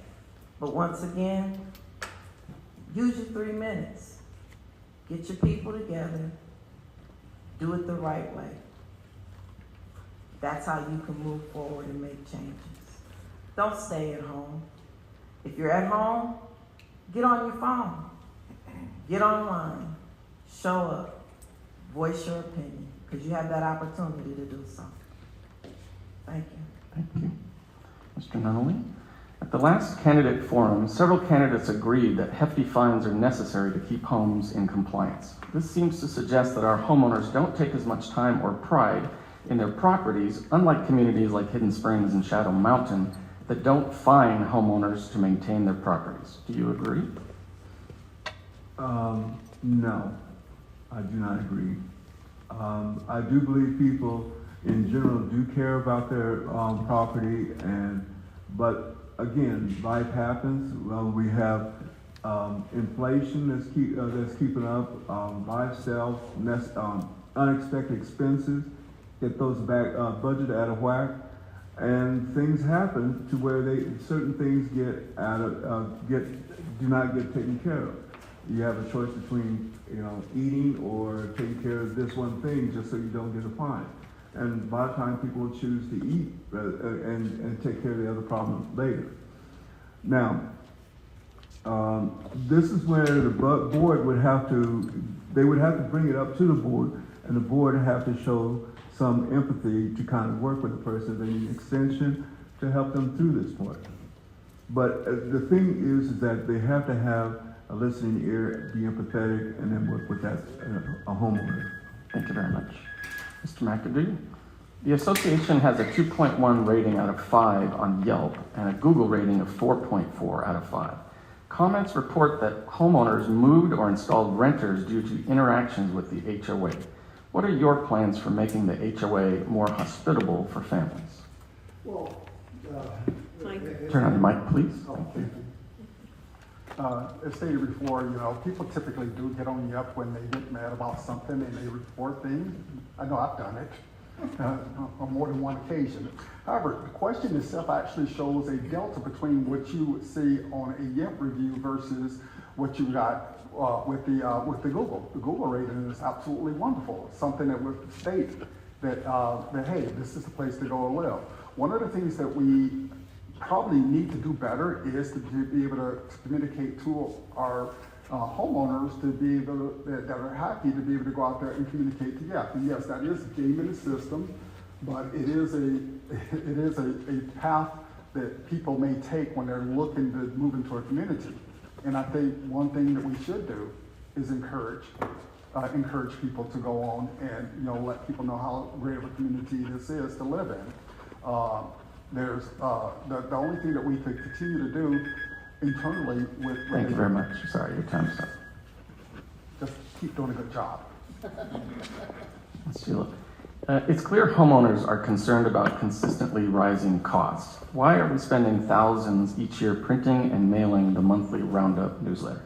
But once again, use your 3 minutes. Get your people together, do it the right way. That's how you can move forward and make changes. Don't stay at home. If you're at home, get on your phone, get online, show up, voice your opinion, because you have that opportunity to do something. Thank you. Thank you. Mr. Nunally? At the last candidate forum, several candidates agreed that hefty fines are necessary to keep homes in compliance. This seems to suggest that our homeowners don't take as much time or pride in their properties, unlike communities like Hidden Springs and Shadow Mountain that don't fine homeowners to maintain their properties. Do you agree? No, I do not agree. I do believe people in general do care about their property, but again, life happens. We have inflation that's keeping up, lifestyle, unexpected expenses, get those back budget out of whack, and things happen to where certain things do not get taken care of. You have a choice between eating or taking care of this one thing just so you don't get a fine. And a lot of times people will choose to eat and take care of the other problem later. Now, this is where the board would have to, they would have to bring it up to the board, and the board would have to show some empathy to kind of work with the person. They need extension to help them through this point. But the thing is that they have to have a listening ear, be empathetic, and then work with that a homeowner. Thank you very much. Mr. McAdoo, the association has a 2.1 rating out of 5 on Yelp and a Google rating of 4.4 out of 5. Comments report that homeowners moved or installed renters due to interactions with the HOA. What are your plans for making the HOA more hospitable for families? Well, Turn on your mic, please. Thank you. As stated before, people typically do get on Yelp when they get mad about something and they report things. I know I've done it on more than one occasion. However, the question itself actually shows a delta between what you would see on a Yelp review versus what you got with the Google. The Google rating is absolutely wonderful. Something that would state that hey, this is the place to go to live. One of the things that we probably need to do better is to be able to communicate to our homeowners to be able that are happy to be able to go out there and communicate to Yelp. And yes, that is a game in the system, but it is a path that people may take when they're looking to move into a community. And I think one thing that we should do is encourage people to go on and let people know how great of a community this is to live in. There's the only thing that we could continue to do internally with. Thank you very much. Sorry, your time's up. Just keep doing a good job. Let's see, look. It's clear homeowners are concerned about consistently rising costs. Why are we spending thousands each year printing and mailing the monthly RoundUp newsletter?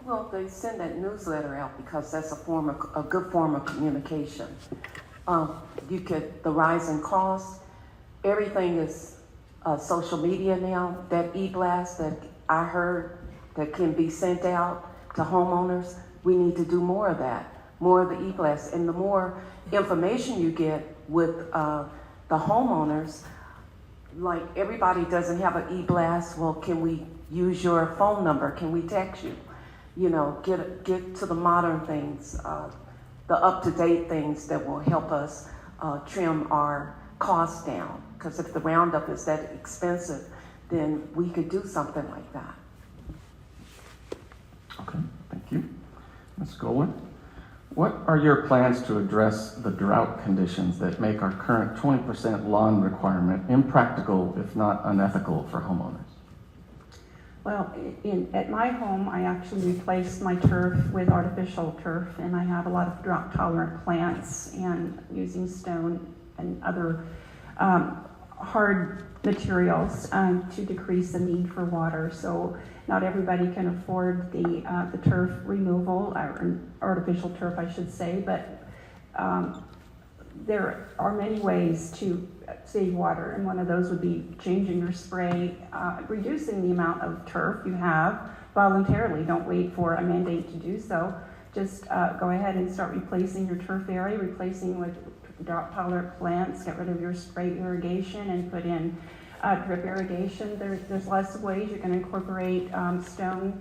Well, they send that newsletter out because that's a good form of communication. You get the rising costs. Everything is social media now. That e-blast that I heard that can be sent out to homeowners, we need to do more of that, more of the e-blast. And the more information you get with the homeowners, like everybody doesn't have an e-blast, well, can we use your phone number? Can we text you? Get to the modern things, the up-to-date things that will help us trim our costs down. Because if the RoundUp is that expensive, then we could do something like that. Okay, thank you. Ms. Goeler, what are your plans to address the drought conditions that make our current 20% lawn requirement impractical, if not unethical, for homeowners? Well, at my home, I actually replaced my turf with artificial turf, and I have a lot of drought-tolerant plants and using stone and other hard materials to decrease the need for water. So not everybody can afford the turf removal, or artificial turf, I should say, but there are many ways to save water, and one of those would be changing your spray, reducing the amount of turf you have voluntarily. Don't wait for a mandate to do so. Just go ahead and start replacing your turf area, replacing with drought-tolerant plants, get rid of your spray irrigation and put in drip irrigation. There's lots of ways you can incorporate stone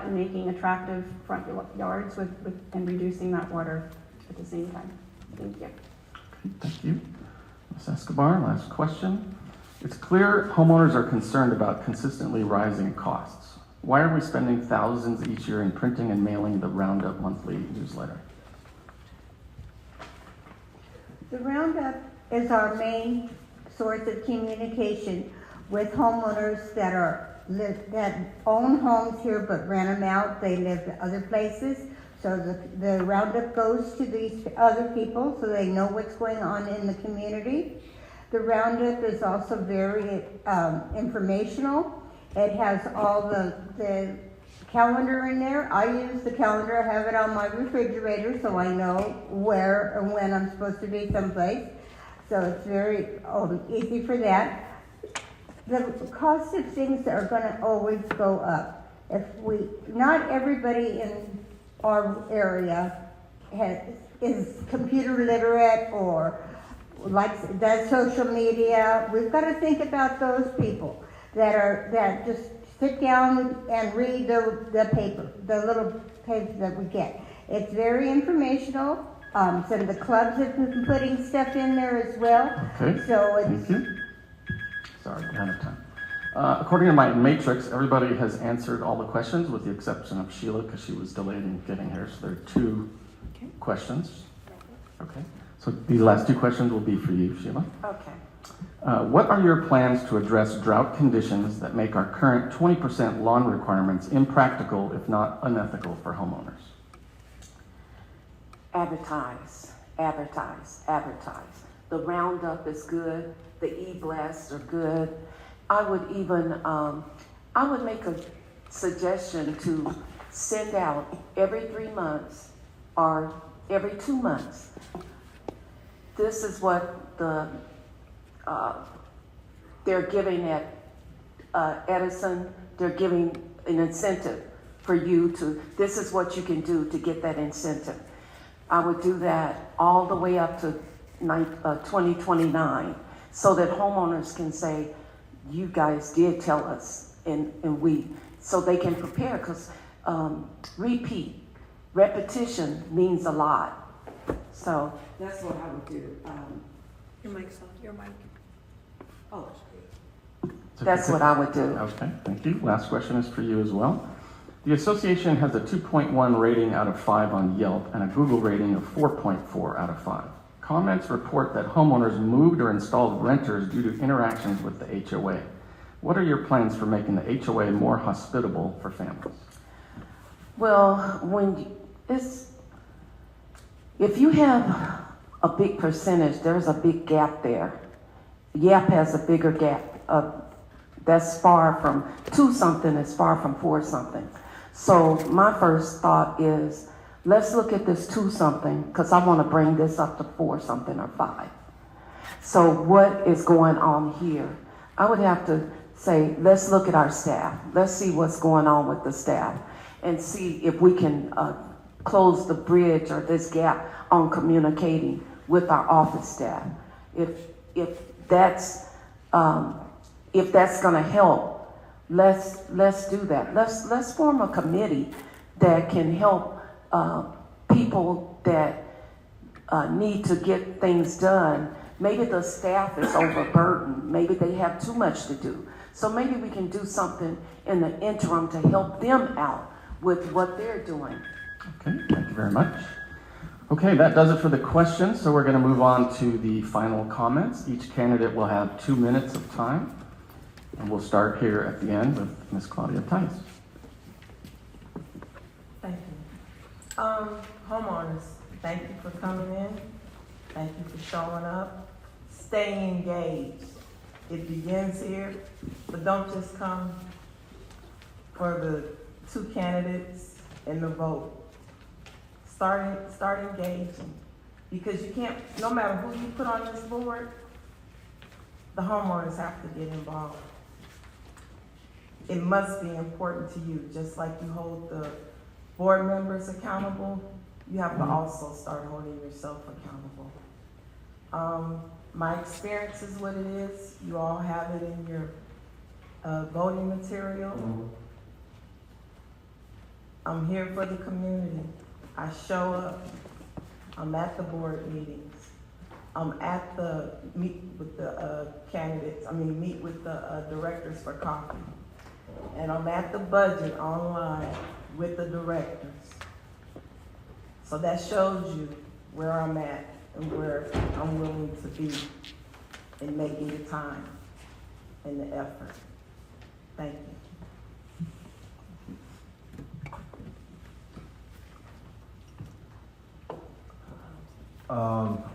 in making attractive front yards and reducing that water at the same time. Thank you. Okay, thank you. Ms. Escobar, last question. It's clear homeowners are concerned about consistently rising costs. Why are we spending thousands each year in printing and mailing the RoundUp monthly newsletter? The RoundUp is our main source of communication with homeowners that own homes here but rent them out. They live other places. So the RoundUp goes to these other people so they know what's going on in the community. The RoundUp is also very informational. It has all the calendar in there. I use the calendar, I have it on my refrigerator so I know where and when I'm supposed to be someplace. So it's very easy for that. The cost of things are going to always go up. Not everybody in our area is computer literate or does social media. We've got to think about those people. that just sit down and read the paper, the little paper that we get. It's very informational. Some of the clubs have been putting stuff in there as well. Okay, So thank you. Sorry, we're out of time. According to my matrix, everybody has answered all the questions with the exception of Sheila because she was delayed in getting here. So there are 2 questions. Okay, so these last 2 questions will be for you, Sheila. Okay. What are your plans to address drought conditions that make our current 20% lawn requirements impractical, if not unethical, for homeowners? Advertise, advertise, advertise. The RoundUp is good. The e-blasts are good. I would even, I would make a suggestion to send out every 3 months or every 2 months. This is what they're giving at Edison. They're giving an incentive for you to, this is what you can do to get that incentive. I would do that all the way up to 2029 so that homeowners can say, you guys did tell us and we, so they can prepare because repetition means a lot. So that's what I would do. Your mic's on, your mic. Oh, that's what I would do. Okay, thank you. Last question is for you as well. The association has a 2.1 rating out of 5 on Yelp and a Google rating of 4.4 out of 5. Comments report that homeowners moved or installed renters due to interactions with the HOA. What are your plans for making the HOA more hospitable for families? Well, if you have a big percentage, there's a big gap there. Yelp has a bigger gap. That's far from 2 something is far from 4 something. So my first thought is, let's look at this 2 something, because I want to bring this up to 4 something or 5. So what is going on here? I would have to say, let's look at our staff. Let's see what's going on with the staff and see if we can close the bridge or this gap on communicating with our office staff. If that's going to help, let's do that. Let's form a committee that can help people that need to get things done. Maybe the staff is overburdened. Maybe they have too much to do. So maybe we can do something in the interim to help them out with what they're doing. Okay, thank you very much. Okay, that does it for the questions. So we're going to move on to the final comments. Each candidate will have 2 minutes of time. And we'll start here at the end with Ms. Claudia Tyus. Thank you. Homeowners, thank you for coming in. Thank you for showing up. Stay engaged. It begins here, but don't just come for the 2 candidates and the vote. Start engaging, because you can't, no matter who you put on this board, the homeowners have to get involved. It must be important to you, just like you hold the board members accountable, you have to also start holding yourself accountable. My experience is what it is. You all have it in your voting material. I'm here for the community. I show up. I'm at the board meetings. I'm at the meet with the candidates. Meet with the directors for coffee. And I'm at the budget online with the directors. So that shows you where I'm at and where I'm willing to be in making the time and the effort. Thank you.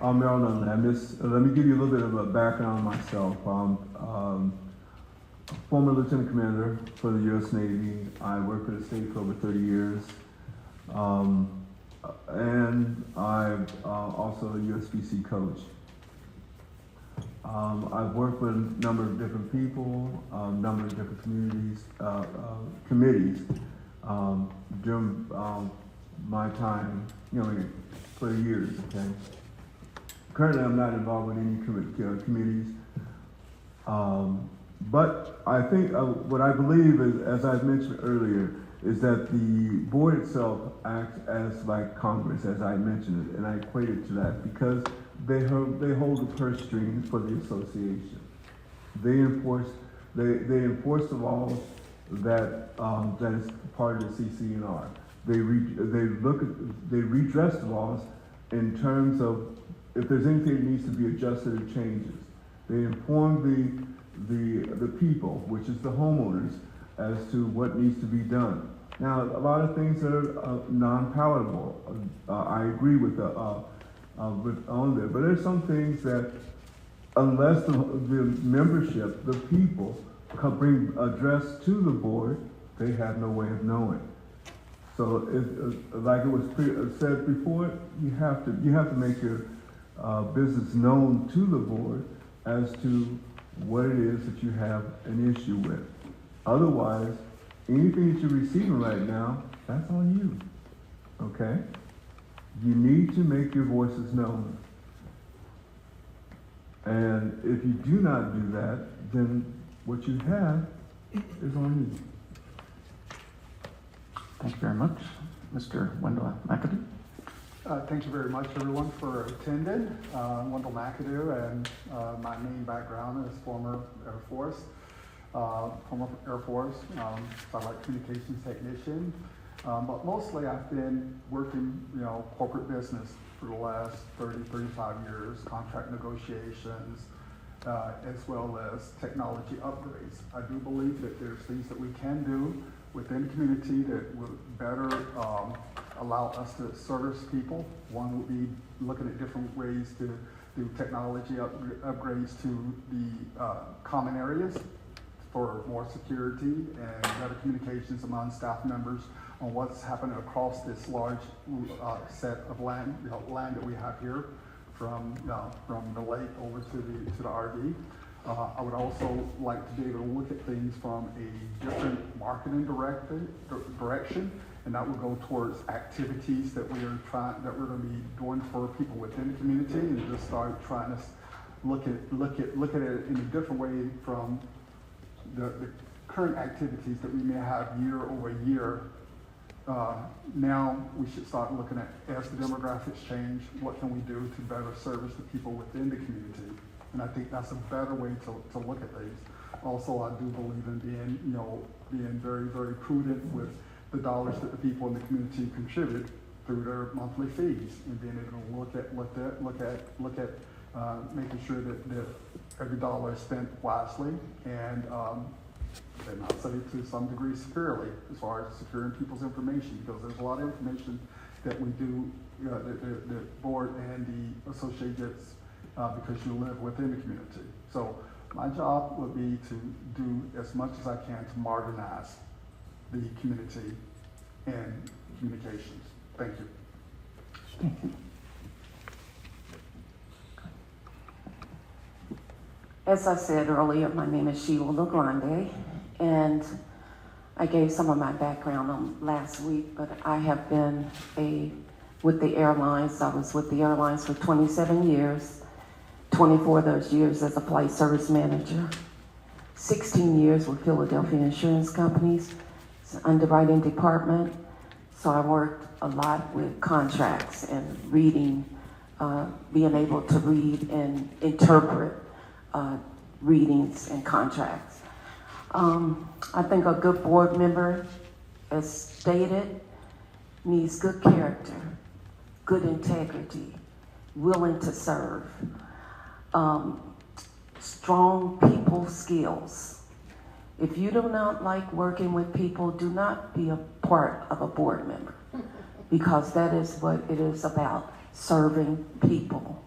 I'm Merrill Nunally. Let me give you a little bit of a background on myself. I'm former lieutenant commander for the U.S. Navy. I worked for the state for over 30 years. And I'm also a USBC coach. I've worked with a number of different people, a number of different committees during my time, for years, okay? Currently, I'm not involved with any committees. But I think what I believe is, as I mentioned earlier, is that the board itself acts as like Congress, as I mentioned it, and I equate it to that because they hold the purse strings for the association. They enforce the laws that that is part of the CC&R. They redress the laws in terms of if there's anything that needs to be adjusted or changes. They inform the people, which is the homeowners, as to what needs to be done. Now, a lot of things that are non-palatable, I agree with on there, but there's some things that unless the membership, the people, bring address to the board, they have no way of knowing. So, like it was said before, you have to make your business known to the board as to what it is that you have an issue with. Otherwise, anything that you're receiving right now, that's on you. Okay? You need to make your voices known. And if you do not do that, then what you have is on you. Thank you very much. Mr. Wendell McAdoo. Thank you very much, everyone, for attending. Wendell McAdoo, and my main background is former Air Force. Satellite communications technician. But mostly I've been working, corporate business for the last 30, 35 years, contract negotiations, as well as technology upgrades. I do believe that there's things that we can do within the community that will better allow us to service people. One would be looking at different ways to do technology upgrades to the common areas for more security and better communications among staff members on what's happening across this large set of land, land that we have here, from the lake over to the RV. I would also like to be able to look at things from a different marketing direction, and that would go towards activities that we're going to be doing for people within the community, and just start trying to look at it in a different way from the current activities that we may have year over year. Now we should start looking at, as the demographics change, what can we do to better service the people within the community? And I think that's a better way to look at things. Also, I do believe in being very, very prudent with the dollars that the people in the community contribute through their monthly fees, and being able to look at making sure that every dollar is spent wisely and I'll say to some degree securely, as far as securing people's information, because there's a lot of information that we do, the board and the associate gets because you live within the community. So my job would be to do as much as I can to modernize the community and communications. Thank you. Thank you. As I said earlier, my name is Sheila LeGrande, and I gave some of my background on last week, but I have been with the airlines. I was with the airlines for 27 years, 24 of those years as a flight service manager, 16 years with Philadelphia Insurance Companies, underwriting department. So I worked a lot with contracts and reading, being able to read and interpret readings and contracts. I think a good board member, as stated, needs good character, good integrity, willing to serve, strong people skills. If you do not like working with people, do not be a part of a board member, because that is what it is about, serving people.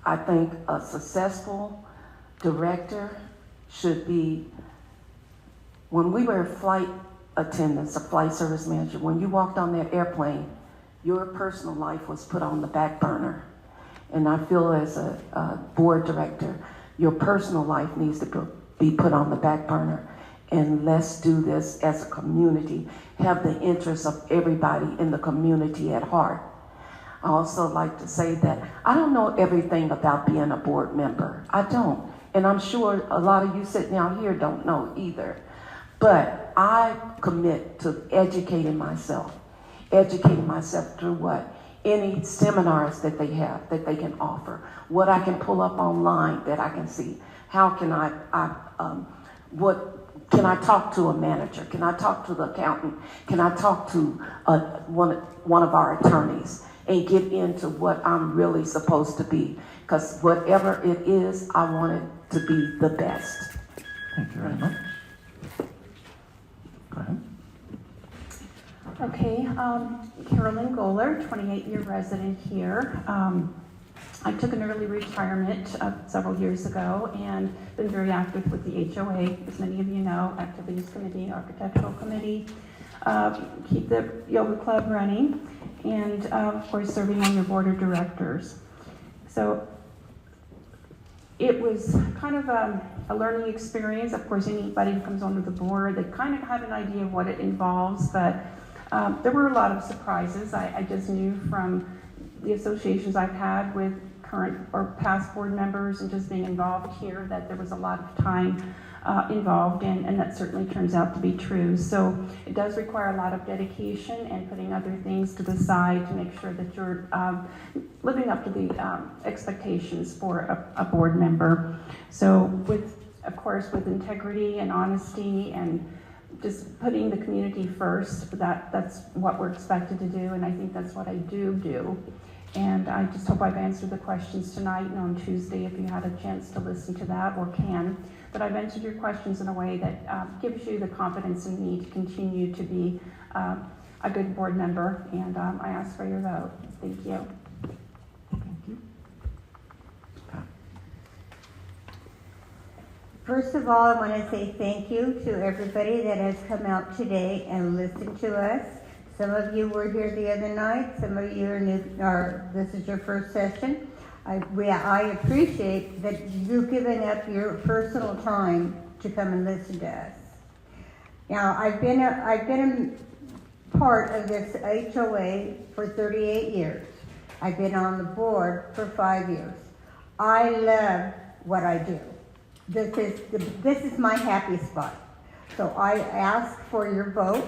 I think a successful director should be, when we were flight attendants, a flight service manager, when you walked on that airplane, your personal life was put on the back burner. And I feel as a board director, your personal life needs to be put on the back burner. And let's do this as a community, have the interests of everybody in the community at heart. I also like to say that I don't know everything about being a board member. I don't. And I'm sure a lot of you sitting out here don't know either. But I commit to educating myself through what? Any seminars that they have that they can offer, what I can pull up online that I can see. How can what can I talk to a manager? Can I talk to the accountant? Can I talk to one of our attorneys and get into what I'm really supposed to be? Because whatever it is, I want it to be the best. Thank you very much. Go ahead. Okay, Carolyn Goeler, 28-year resident here. I took an early retirement several years ago and been very active with the HOA, as many of you know, Activities Committee, Architectural Committee, keep the yoga club running, and of course serving on your board of directors. So it was kind of a learning experience. Of course, anybody who comes onto the board, they kind of have an idea of what it involves, but there were a lot of surprises. I just knew from the associations I've had with current or past board members and just being involved here that there was a lot of time involved, and that certainly turns out to be true. So it does require a lot of dedication and putting other things to the side to make sure that you're living up to the expectations for a board member. So of course, with integrity and honesty and just putting the community first, that's what we're expected to do, and I think that's what I do. And I just hope I've answered the questions tonight and on Tuesday if you had a chance to listen to that or can. But I've answered your questions in a way that gives you the confidence in me to continue to be a good board member, and I ask for your vote. Thank you. First of all, I want to say thank you to everybody that has come out today and listened to us. Some of you were here the other night. Some of you are new, or this is your first session. I appreciate that you've given up your personal time to come and listen to us. Now, I've been a part of this HOA for 38 years. I've been on the board for 5 years. I love what I do. This is my happy spot. So I ask for your vote.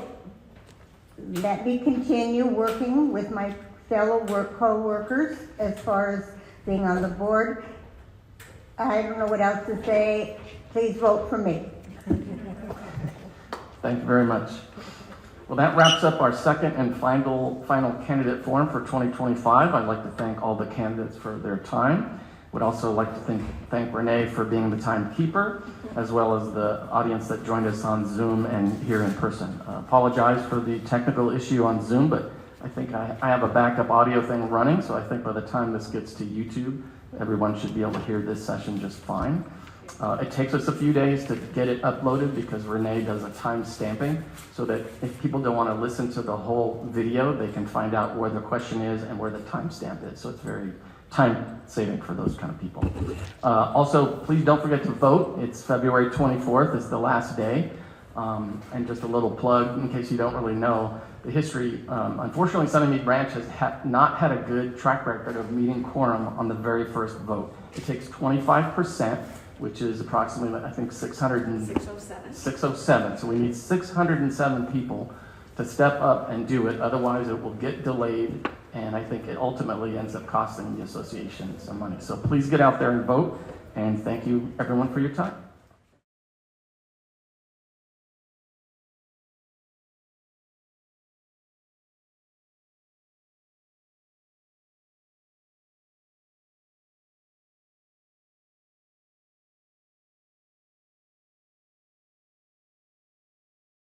Let me continue working with my fellow co-workers as far as being on the board. I don't know what else to say. Please vote for me. Thank you very much. Well, that wraps up our second and final candidate forum for 2025. I'd like to thank all the candidates for their time. Would also like to thank Renee for being the timekeeper, as well as the audience that joined us on Zoom and here in person. Apologize for the technical issue on Zoom, but I think I have a backup audio thing running, so I think by the time this gets to YouTube, everyone should be able to hear this session just fine. It takes us a few days to get it uploaded because Renee does a time stamping, so that if people don't want to listen to the whole video, they can find out where the question is and where the timestamp is. So it's very time saving for those kind of people. Also, please don't forget to vote. It's February 24th. It's the last day. And just a little plug, in case you don't really know, the history, unfortunately, Sunnymead Branch has not had a good track record of meeting quorum on the very first vote. It takes 25%, which is approximately, I think, 607. So we need 607 people to step up and do it. Otherwise, it will get delayed, and I think it ultimately ends up costing the association some money. So please get out there and vote, and thank you, everyone, for your time.